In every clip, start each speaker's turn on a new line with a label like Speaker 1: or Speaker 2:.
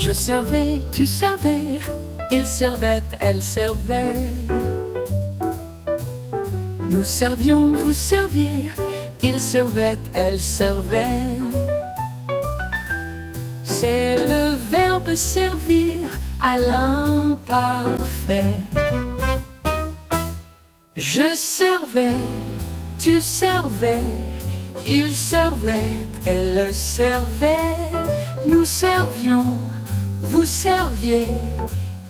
Speaker 1: Je servais, tu servais, il servait, elle servait. Nous servions, vous serviez, il servait, elle servait. C'est le verbe servir à l'imparfait. Je servais, tu servais, il servait, elle servait. Nous servions, vous serviez,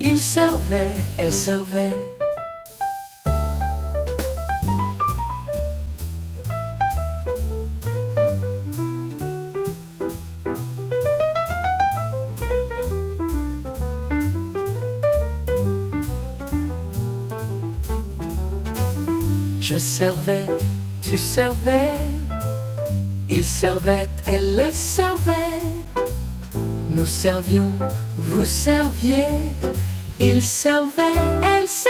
Speaker 1: il servait, elle servait. Je servais, tu servais, il servait, elle le servait. Nous servions, vous serviez, il servait, elle servait.